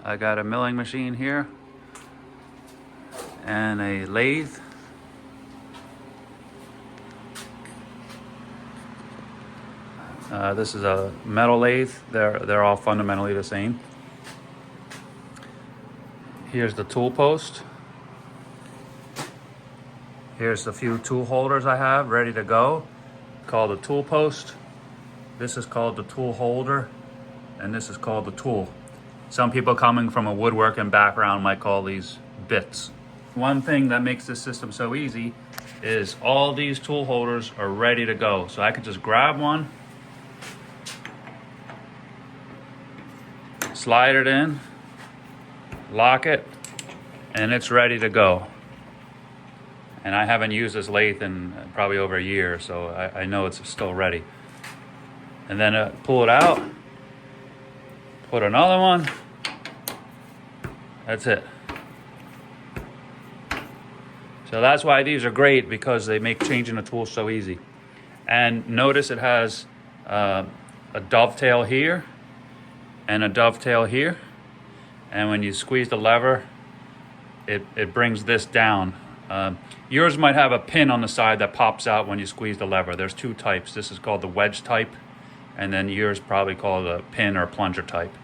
I got a milling machine here and a lathe. This is a metal lathe. They're all fundamentally the same. Here's the tool post. Here's the few tool holders I have ready to go, called a tool post. This is called the tool holder, and this is called the tool. Some people coming from a woodworking background might call these bits. One thing that makes this system so easy is all these tool holders are ready to go. So I could just grab one, slide it in, lock it, and it's ready to go. And I haven't used this lathe in probably over a year, so I know it's still ready. And then pull it out, put another one, that's it. So that's why these are great, because they make changing the tools so easy. And notice it has a dovetail here and a dovetail here. And when you squeeze the lever, it brings this down. Yours might have a pin on the side that pops out when you squeeze the lever. There's two types. This is called the wedge type, and then yours probably called a pin or plunger type.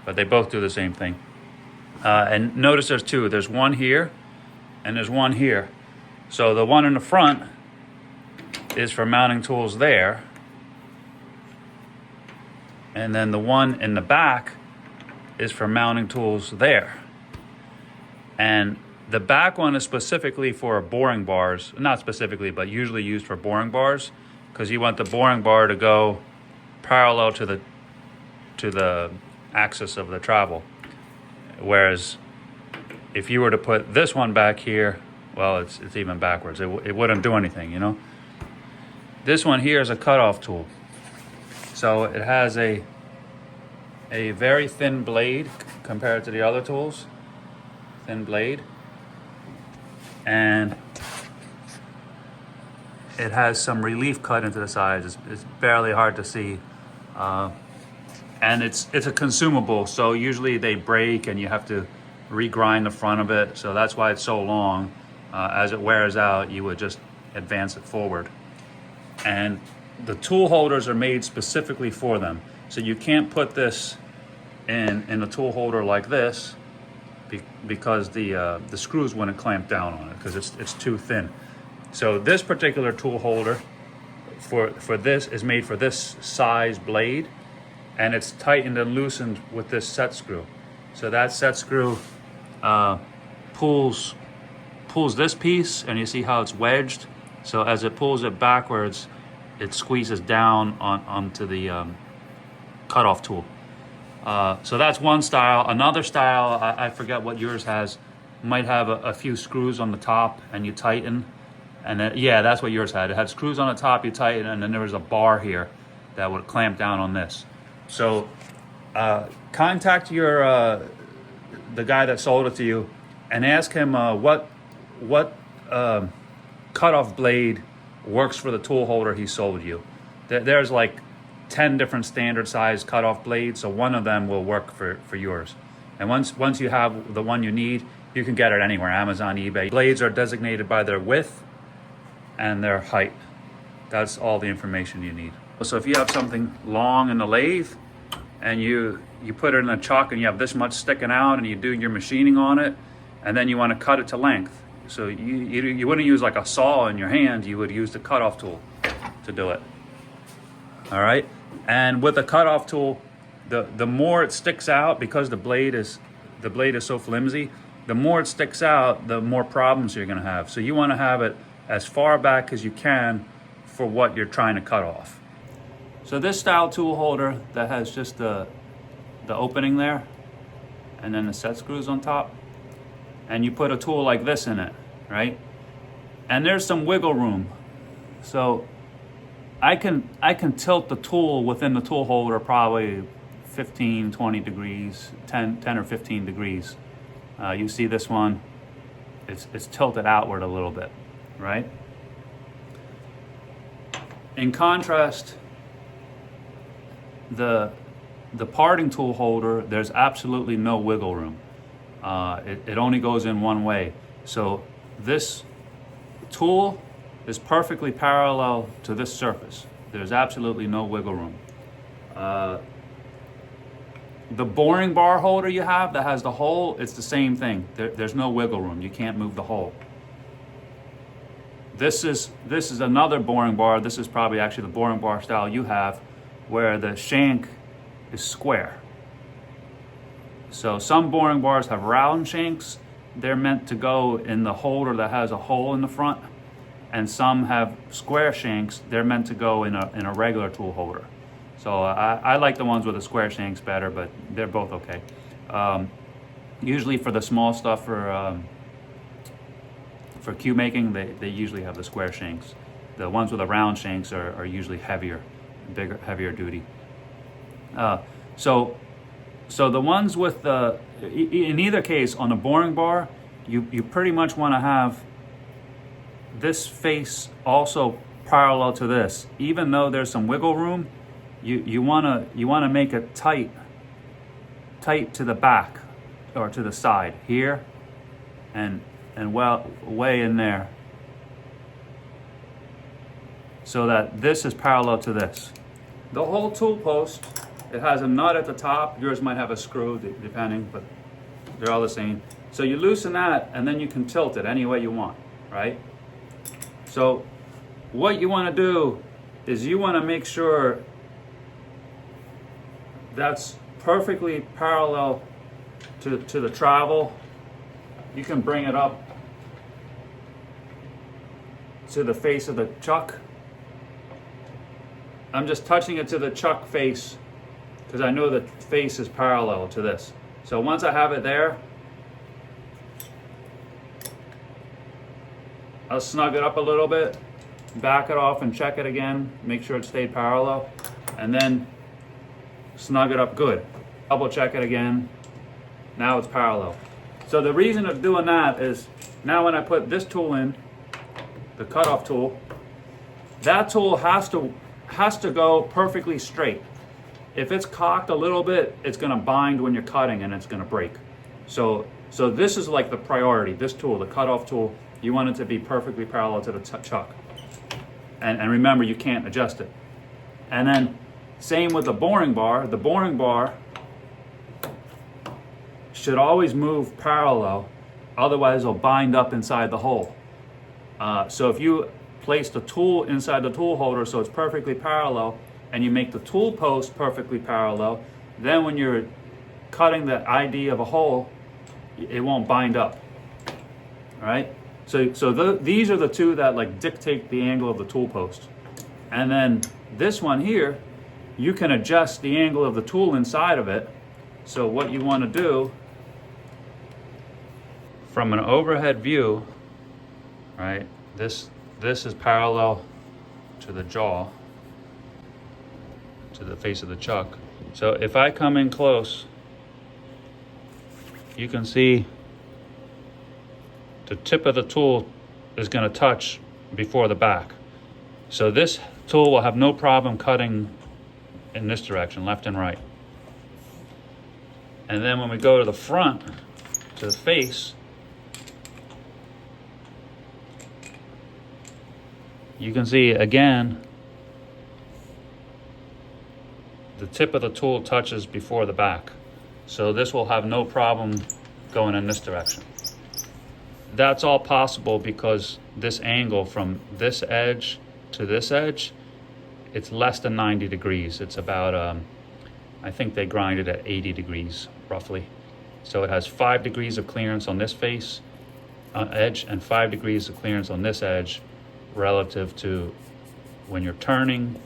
But they both do the same thing. And notice there's two. There's one here, and there's one here. So the one in the front is for mounting tools there. And then the one in the back is for mounting tools there. And the back one is specifically for boring bars. Not specifically, but usually used for boring bars, because you want the boring bar to go parallel to the axis of the travel. Whereas if you were to put this one back here, well, it's even backwards. It wouldn't do anything, you know? This one here is a cutoff tool. So it has a very thin blade compared to the other tools. Thin blade. And it has some relief cut into the sides. It's barely hard to see. And it's a consumable, so usually they break and you have to regrind the front of it. So that's why it's so long. As it wears out, you would just advance it forward. And the tool holders are made specifically for them. So you can't put this in a tool holder like this, because the screws wouldn't clamp down on it, because it's too thin. So this particular tool holder for this is made for this size blade, and it's tightened and loosened with this set screw. So that set screw pulls this piece, and you see how it's wedged. So as it pulls it backwards, it squeezes down onto the cutoff tool. So that's one style. Another style, I forget what yours has, might have a few screws on the top, and you tighten. And then, yeah, that's what yours had. It had screws on the top, you tighten, and then there was a bar here that would clamp down on this. So contact the guy that sold it to you and ask him what cutoff blade works for the tool holder he sold you. There's like 10 different standard size cutoff blades, so one of them will work for yours. And once you have the one you need, you can get it anywhere, Amazon, eBay. Blades are designated by their width and their height. That's all the information you need. So if you have something long in the lathe and you put it in a chuck and you have this much sticking out and you do your machining on it, and then you want to cut it to length. So you wouldn't use like a saw in your hand, you would use the cutoff tool to do it. All right, and with the cutoff tool, the more it sticks out, because the blade is so flimsy, the more it sticks out, the more problems you're going to have. So you want to have it as far back as you can for what you're trying to cut off. So this style tool holder that has just the opening there, and then the set screws on top, and you put a tool like this in it, right? And there's some wiggle room. So I can tilt the tool within the tool holder probably 15, 20 degrees, 10 or 15 degrees. You see this one, it's tilted outward a little bit, right? In contrast, the The parting tool holder, there's absolutely no wiggle room. It only goes in one way. So this tool is perfectly parallel to this surface. There's absolutely no wiggle room. The boring bar holder you have that has the hole, it's the same thing. There's no wiggle room. You can't move the hole. This is another boring bar. This is probably actually the boring bar style you have, where the shank is square. So some boring bars have round shanks. They're meant to go in the holder that has a hole in the front, and some have square shanks. They're meant to go in a regular tool holder. So I like the ones with the square shanks better, but they're both okay. Usually for the small stuff, for cue making, they usually have the square shanks. The ones with the round shanks are usually heavier, bigger, heavier duty. So the ones with the, in either case, on the boring bar, you pretty much want to have this face also parallel to this. Even though there's some wiggle room, you wanna make it tight to the back or to the side here, and well way in there, so that this is parallel to this. The whole tool post, it has a nut at the top. Yours might have a screw, depending, but they're all the same. So you loosen that, and then you can tilt it any way you want, right? So what you want to do is you want to make sure that's perfectly parallel to the travel. You can bring it up to the face of the chuck. I'm just touching it to the chuck face because I know the face is parallel to this. So once I have it there, I'll snug it up a little bit, back it off and check it again, make sure it stayed parallel, and then snug it up good. Double check it again. Now it's parallel. So the reason of doing that is, now when I put this tool in, the cutoff tool, that tool has to go perfectly straight. If it's cocked a little bit, it's going to bind when you're cutting and it's going to break. So this is like the priority. This tool, the cutoff tool, you want it to be perfectly parallel to the chuck. And remember, you can't adjust it. And then same with the boring bar. The boring bar should always move parallel, otherwise it'll bind up inside the hole. So if you place the tool inside the tool holder so it's perfectly parallel, and you make the tool post perfectly parallel, then when you're cutting the ID of a hole, it won't bind up. All right? So these are the two that like dictate the angle of the tool post. And then this one here, you can adjust the angle of the tool inside of it. So what you want to do, from an overhead view, right? This is parallel to the jaw, to the face of the chuck. So if I come in close, you can see the tip of the tool is going to touch before the back. So this tool will have no problem cutting in this direction, left and right. And then when we go to the front, to the face, you can see again, the tip of the tool touches before the back. So this will have no problem going in this direction. That's all possible because this angle from this edge to this edge, it's less than 90 degrees. It's about, I think they grind it at 80 degrees roughly. So it has 5 degrees of clearance on this face edge and 5 degrees of clearance on this edge, relative to when you're turning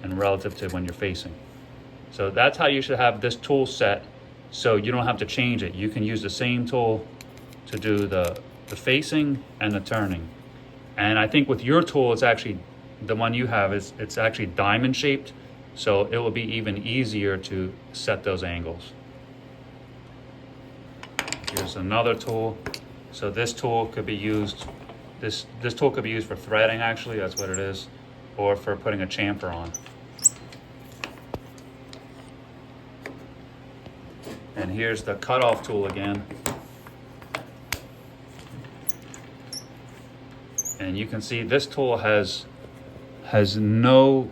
and relative to when you're facing. So that's how you should have this tool set, so you don't have to change it. You can use the same tool to do the facing and the turning. And I think with your tool, it's actually, the one you have, it's actually diamond shaped, so it will be even easier to set those angles. Here's another tool. So this tool could be used, this tool could be used for threading, actually, that's what it is, or for putting a chamfer on. And here's the cutoff tool again. And you can see this tool has no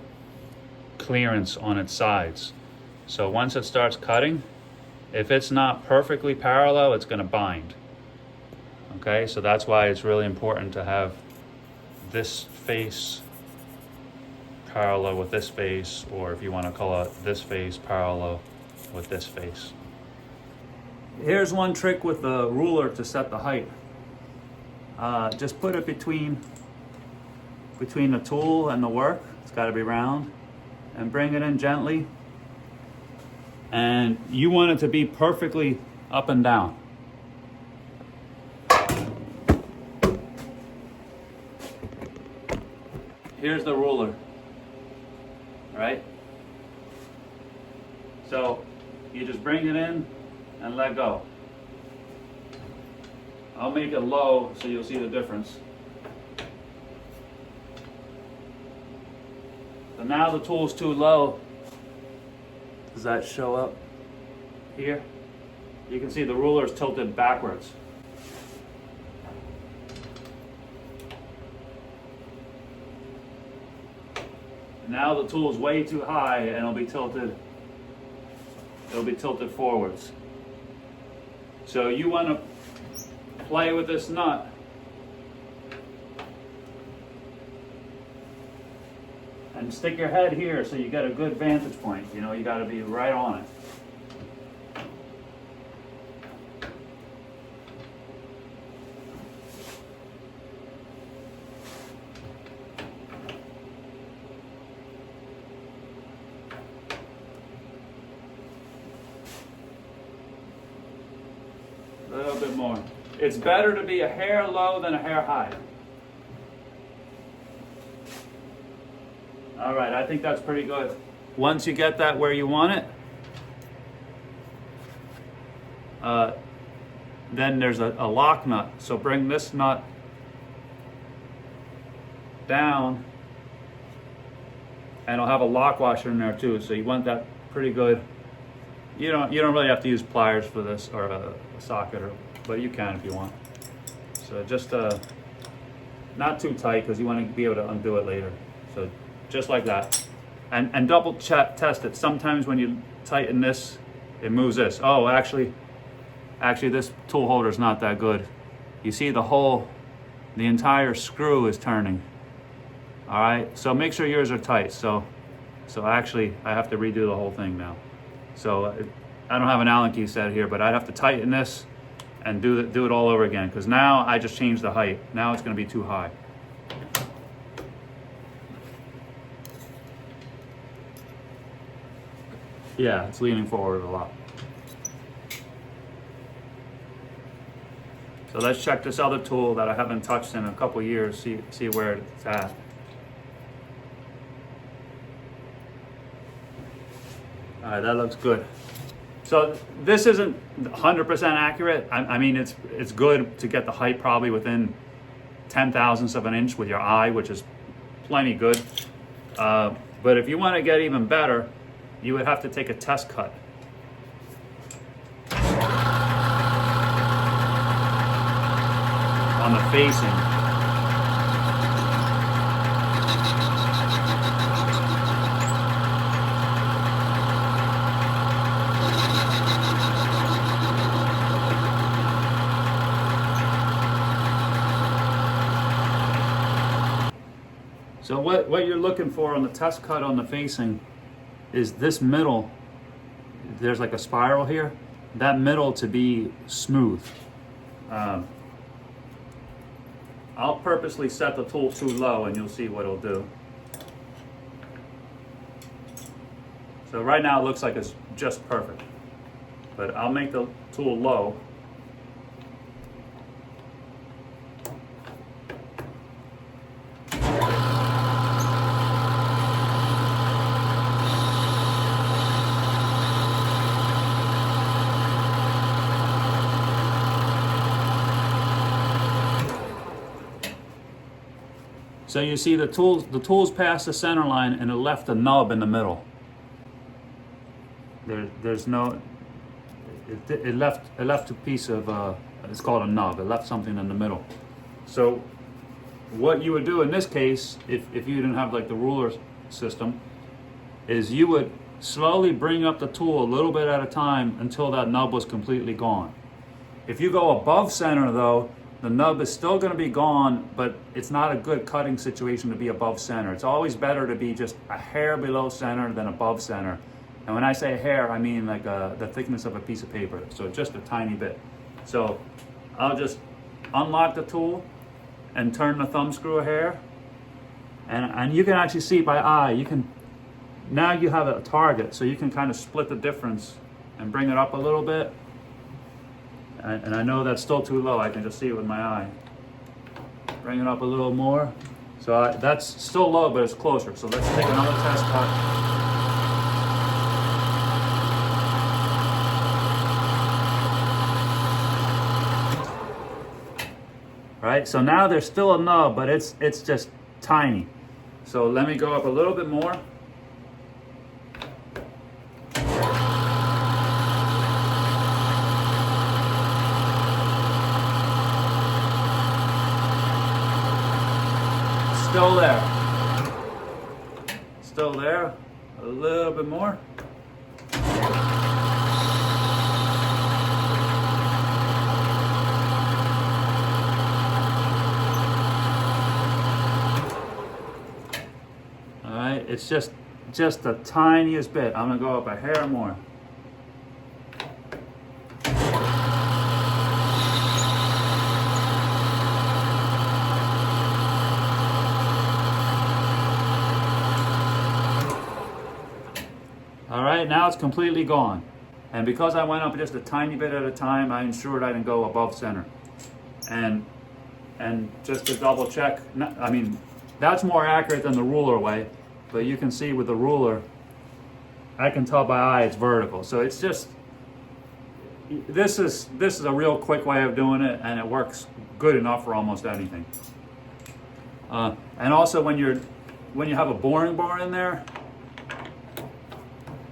clearance on its sides. So once it starts cutting, if it's not perfectly parallel, it's going to bind. Okay, so that's why it's really important to have this face parallel with this face, or if you want to call it this face parallel with this face. Here's one trick with the ruler to set the height. Just put it between the tool and the work. It's got to be round, and bring it in gently. And you want it to be perfectly up and down. Here's the ruler, right? So you just bring it in and let go. I'll make it low so you'll see the difference. So now the tool's too low. Does that show up here? You can see the ruler is tilted backwards. Now the tool is way too high and it'll be tilted forwards. So you want to play with this nut and stick your head here so you get a good vantage point. You know, you got to be right on it. A little bit more. It's better to be a hair low than a hair high. All right, I think that's pretty good. Once you get that where you want it, then there's a lock nut. So bring this nut down, and it'll have a lock washer in there too. So you want that pretty good. You don't really have to use pliers for this, or a socket, but you can if you want. So just not too tight, because you want to be able to undo it later. So just like that, and double check, test it. Sometimes when you tighten this, it moves this. Oh, actually this tool holder is not that good. You see the entire screw is turning. All right, so make sure yours are tight. So actually I have to redo the whole thing now. So I don't have an Allen key set here, but I'd have to tighten this and do it all over again, because now I just changed the height. Now it's going to be too high. Yeah, it's leaning forward a lot. So let's check this other tool that I haven't touched in a couple years, see where it's at. All right, that looks good. So this isn't 100% accurate. I mean, it's good to get the height probably within 0.010 of an inch with your eye, which is plenty good. But if you want to get even better, you would have to take a test cut. On the facing. So what you're looking for on the test cut on the facing is this middle. There's like a spiral here. That middle to be smooth. I'll purposely set the tool too low and you'll see what it'll do. So right now it looks like it's just perfect. But I'll make the tool low. So you see the tool's past the center line and it left a nub in the middle. There's no, it left a piece of it's called a nub. It left something in the middle. So what you would do in this case, if you didn't have like the ruler system, is you would slowly bring up the tool a little bit at a time until that nub was completely gone. If you go above center though, the nub is still going to be gone, but it's not a good cutting situation to be above center. It's always better to be just a hair below center than above center. And when I say a hair, I mean like the thickness of a piece of paper, so just a tiny bit. So I'll just unlock the tool and turn the thumb screw a hair, and you can actually see by eye. Now you have a target, so you can kind of split the difference and bring it up a little bit. And I know that's still too low. I can just see it with my eye. Bring it up a little more. So that's still low, but it's closer. So let's take another test cut. Right, so now there's still a nub, but it's just tiny. So let me go up a little bit more. Still there. Still there. A little bit more. All right, it's just the tiniest bit. I'm gonna go up a hair more. All right, now it's completely gone. And because I went up just a tiny bit at a time, I ensured I didn't go above center. And just to double check, I mean, that's more accurate than the ruler way, but you can see with the ruler, I can tell by eye it's vertical. So it's just, this is a real quick way of doing it, and it works good enough for almost anything. And also when you have a boring bar in there,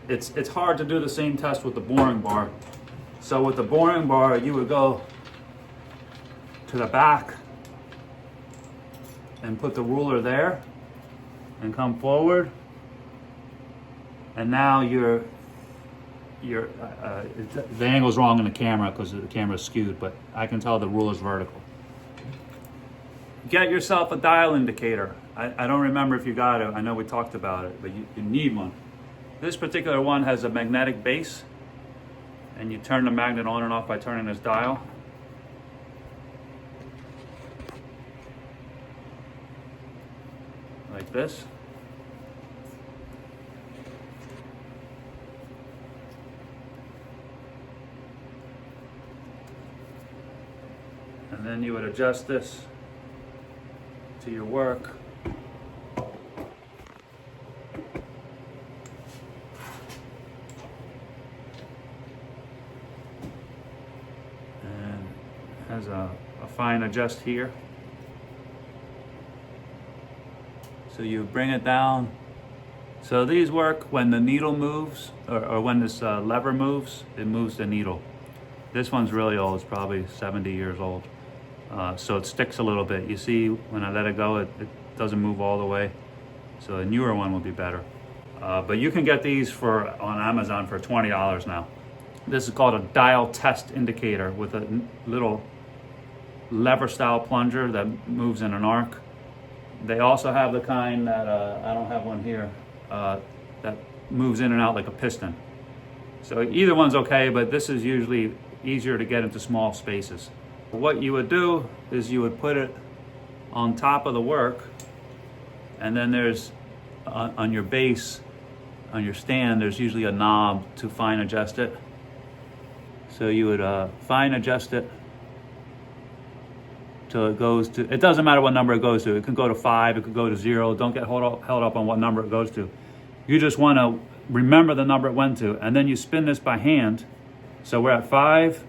it's hard to do the same test with the boring bar. So with the boring bar, you would go to the back and put the ruler there and come forward. And now the angle's wrong in the camera because the camera's skewed, but I can tell the ruler's vertical. Get yourself a dial indicator. I don't remember if you got it. I know we talked about it, but you need one. This particular one has a magnetic base, and you turn the magnet on and off by turning this dial. Like this. And then you would adjust this to your work. Has a fine adjust here. So you bring it down. So these work when the needle moves, or when this lever moves, it moves the needle. This one's really old, it's probably 70 years old. So it sticks a little bit. You see when I let it go, it doesn't move all the way. So a newer one will be better. But you can get these on Amazon for $20 now. This is called a dial test indicator with a little lever style plunger that moves in an arc. They also have the kind that I don't have one here that moves in and out like a piston. So either one's okay, but this is usually easier to get into small spaces. What you would do is you would put it on top of the work, and then there's on your base, on your stand, there's usually a knob to fine adjust it. So you would fine adjust it till it goes to, it doesn't matter what number it goes to. It could go to 5, it could go to 0. Don't get held up on what number it goes to. You just want to remember the number it went to, and then you spin this by hand. So we're at 5,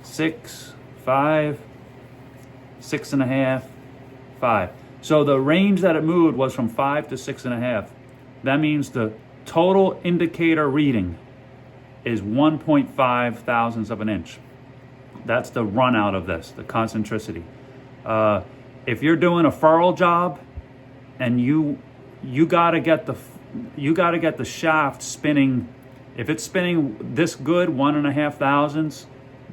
6, 5, 6.5, 5. So the range that it moved was from 5 to 6.5. That means the total indicator reading is 1.5 thousandths of an inch. That's the run out of this, the concentricity. If you're doing a furrow job and you gotta get the shaft spinning. If it's spinning this good, 1.5 thousandths,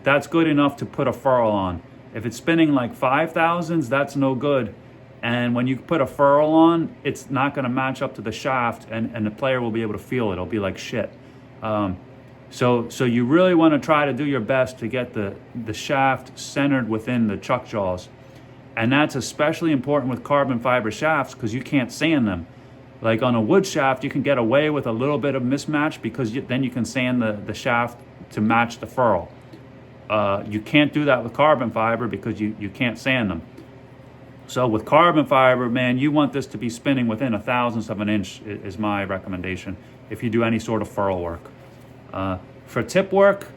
that's good enough to put a furrow on. If it's spinning like 5 thousandths, that's no good. And when you put a furrow on, it's not going to match up to the shaft, and the player will be able to feel it. It'll be like shit. So you really want to try to do your best to get the shaft centered within the chuck jaws. And that's especially important with carbon fiber shafts because you can't sand them. Like on a wood shaft, you can get away with a little bit of mismatch because then you can sand the shaft to match the furrow. You can't do that with carbon fiber because you can't sand them. So with carbon fiber, man, you want this to be spinning within 1/1000th of an inch is my recommendation if you do any sort of furrow work. For tip work,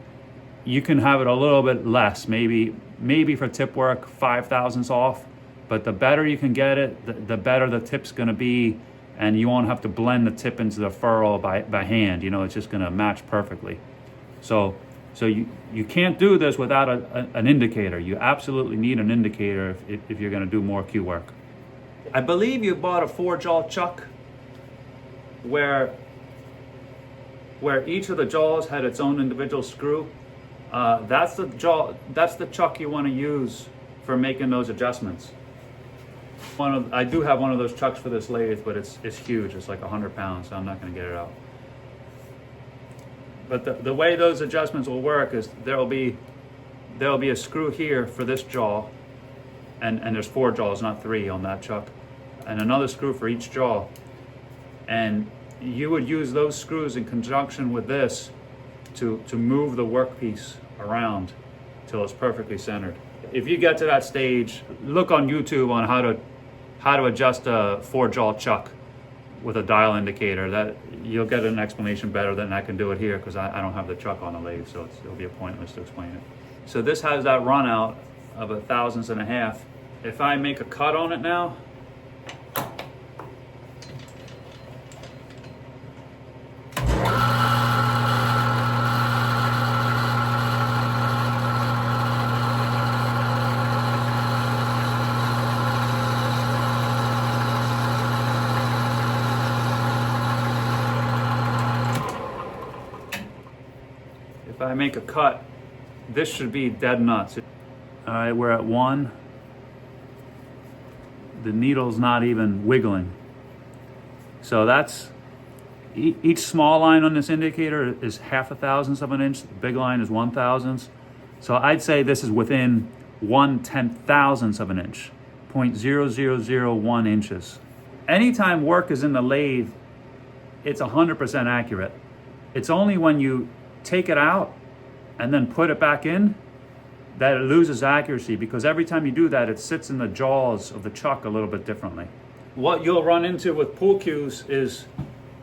you can have it a little bit less, maybe for tip work 5 thousandths off, but the better you can get it, the better the tip's going to be, and you won't have to blend the tip into the furrow by hand. You know, it's just going to match perfectly. So you can't do this without an indicator. You absolutely need an indicator if you're going to do more Q work. I believe you bought a 4-jaw chuck where each of the jaws had its own individual screw. That's the chuck you want to use for making those adjustments. I do have one of those chucks for this lathe, but it's huge. It's like 100 pounds, so I'm not going to get it out. But the way those adjustments will work is there'll be a screw here for this jaw, and there's 4 jaws, not 3 on that chuck, and another screw for each jaw. And you would use those screws in conjunction with this to move the workpiece around till it's perfectly centered. If you get to that stage, look on YouTube on how to adjust a 4-jaw chuck with a dial indicator. That you'll get an explanation better than I can do it here because I don't have the chuck on the lathe, so it'll be pointless to explain it. So this has that run out of 1/1000th. If I make a cut on it now, if I make a cut, this should be dead nuts. All right, we're at 1. The needle's not even wiggling. So that's, each small line on this indicator is 0.5 of an inch. The big line is 1/1000th. So I'd say this is within 1/10,000th of an inch, 0.0001 inches. Anytime work is in the lathe, it's 100% accurate. It's only when you take it out and then put it back in that it loses accuracy, because every time you do that, it sits in the jaws of the chuck a little bit differently. What you'll run into with pool cues is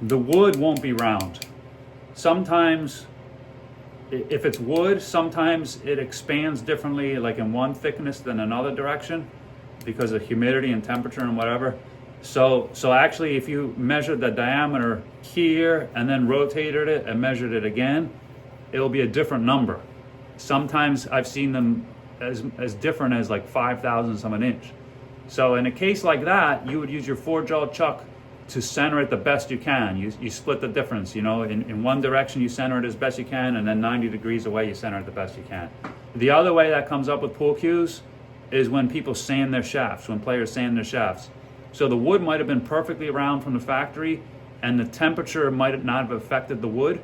the wood won't be round. Sometimes, if it's wood, sometimes it expands differently, like in one thickness than another direction because of humidity and temperature and whatever. So actually, if you measured the diameter here and then rotated it and measured it again, it'll be a different number. Sometimes I've seen them as different as like 0.005 of an inch. So in a case like that, you would use your 4-jaw chuck to center it the best you can. You split the difference, you know, in one direction you center it as best you can, and then 90 degrees away you center it the best you can. The other way that comes up with pool cues is when people sand their shafts, when players sand their shafts. So the wood might have been perfectly round from the factory, and the temperature might not have affected the wood,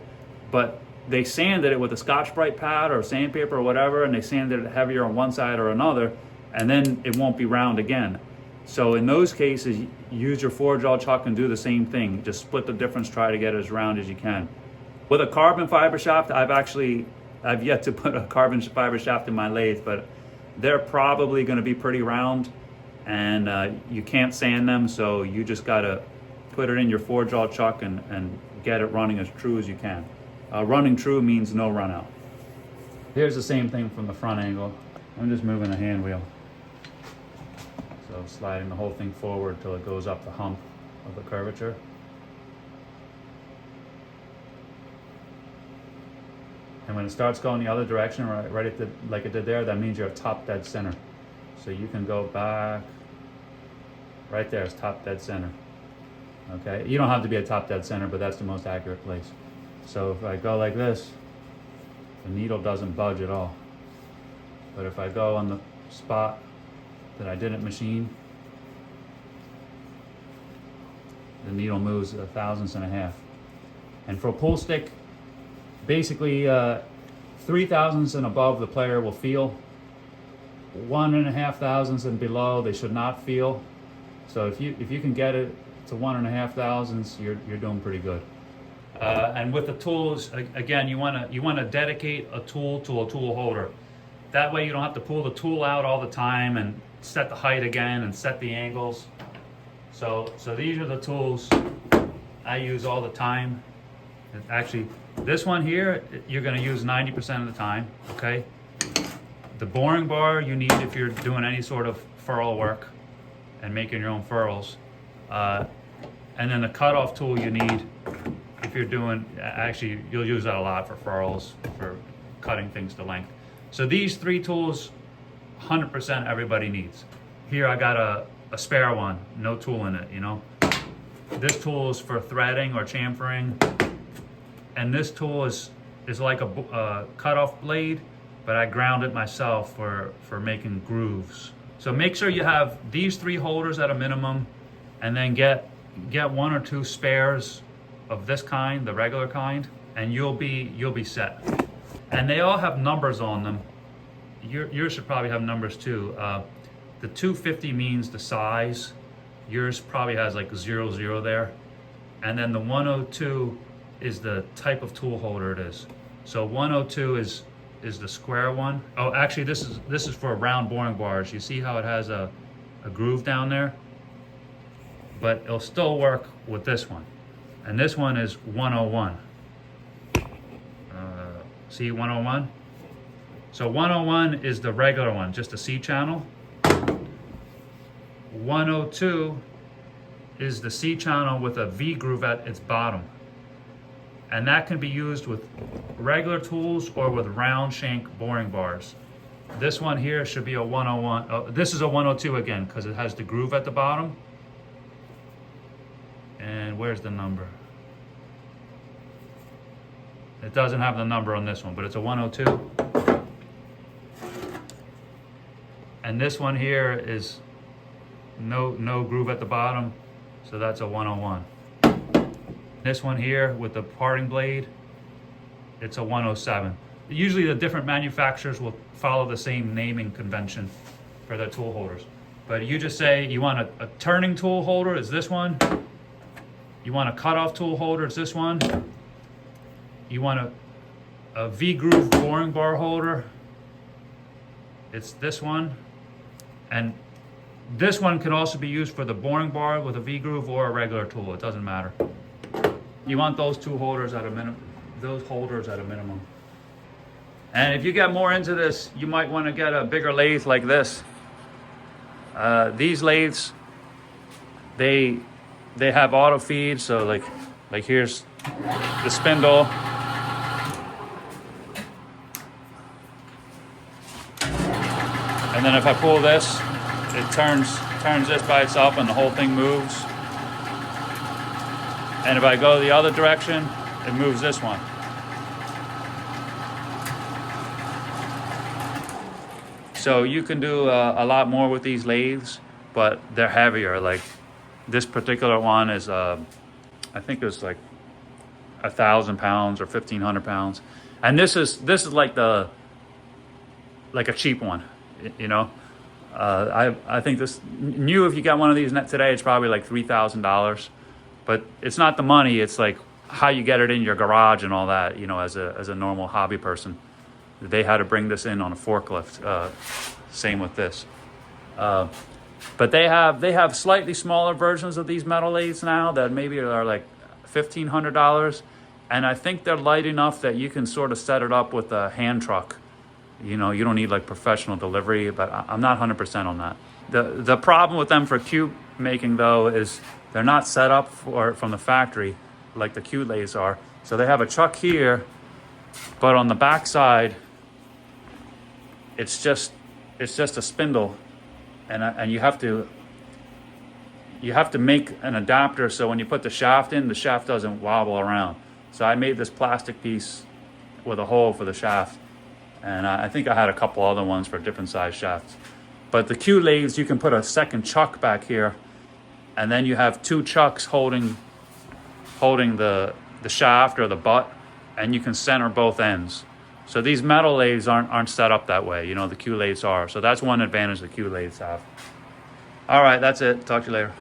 but they sanded it with a Scotch-Brite pad or sandpaper or whatever, and they sanded it heavier on one side or another, and then it won't be round again. So in those cases, use your 4-jaw chuck and do the same thing. Just split the difference, try to get it as round as you can. With a carbon fiber shaft, I've yet to put a carbon fiber shaft in my lathe, but they're probably going to be pretty round, and you can't sand them, so you just got to put it in your 4-jaw chuck and get it running as true as you can. Running true means no run out. Here's the same thing from the front angle. I'm just moving the hand wheel. So sliding the whole thing forward till it goes up the hump of the curvature. And when it starts going the other direction, right at the, like it did there, that means you're top dead center. So you can go back, right there is top dead center. Okay, you don't have to be a top dead center, but that's the most accurate place. So if I go like this, the needle doesn't budge at all. But if I go on the spot that I didn't machine, the needle moves 1/1000th. And for a pull stick, basically 3/1000ths and above the player will feel. 1.5 and below they should not feel. So if you can get it to 1.5, you're doing pretty good. And with the tools, again, you want to dedicate a tool to a tool holder. That way you don't have to pull the tool out all the time and set the height again and set the angles. So these are the tools I use all the time. Actually, this one here, you're going to use 90% of the time, okay? The boring bar you need if you're doing any sort of furrow work and making your own furrows. And then the cutoff tool you need if you're doing, actually you'll use that a lot for furrows, for cutting things to length. So these three tools, 100% everybody needs. Here I got a spare one, no tool in it, you know. This tool is for threading or chamfering. And this tool is like a cutoff blade, but I ground it myself for making grooves. So make sure you have these three holders at a minimum, and then get one or two spares of this kind, the regular kind, and you'll be set. And they all have numbers on them. Yours should probably have numbers too. The 250 means the size. Yours probably has like 00 there. And then the 102 is the type of tool holder it is. So 102 is the square one. Oh, actually this is for round boring bars. You see how it has a groove down there? But it'll still work with this one. And this one is 101. See 101? So 101 is the regular one, just a C channel. 102 is the C channel with a V groove at its bottom. And that can be used with regular tools or with round shank boring bars. This one here should be a 101. Oh, this is a 102 again, because it has the groove at the bottom. And where's the number? It doesn't have the number on this one, but it's a 102. And this one here is no groove at the bottom, so that's a 101. This one here with the parting blade, it's a 107. Usually the different manufacturers will follow the same naming convention for their tool holders. But you just say you want a turning tool holder, is this one. You want a cutoff tool holder, it's this one. You want a V-groove boring bar holder, it's this one. And this one can also be used for the boring bar with a V-groove or a regular tool, it doesn't matter. You want those two holders at a minimum, those holders at a minimum. And if you get more into this, you might want to get a bigger lathe like this. These lathes, they have auto feed, so like here's the spindle. And then if I pull this, it turns this by itself and the whole thing moves. And if I go the other direction, it moves this one. So you can do a lot more with these lathes, but they're heavier. Like this particular one is, I think it's like 1,000 pounds or 1,500 pounds. And this is like a cheap one, you know. I think this new, if you got one of these today, it's probably like $3,000. But it's not the money, it's like how you get it in your garage and all that, you know, as a normal hobby person. They had to bring this in on a forklift. Same with this. But they have slightly smaller versions of these metal lathes now that maybe are like $1,500. And I think they're light enough that you can sort of set it up with a hand truck. You know, you don't need like professional delivery, but I'm not 100% on that. The problem with them for cube making though is they're not set up from the factory like the cube lathes are. So they have a chuck here But on the back side, it's just a spindle, and you have to make an adapter so when you put the shaft in, the shaft doesn't wobble around. So I made this plastic piece with a hole for the shaft, and I think I had a couple other ones for different size shafts. But the Q lathes, you can put a second chuck back here, and then you have two chucks holding the shaft or the butt, and you can center both ends. So these metal lathes aren't set up that way. You know, the Q lathes are. So that's one advantage the Q lathes have. All right, that's it. Talk to you later.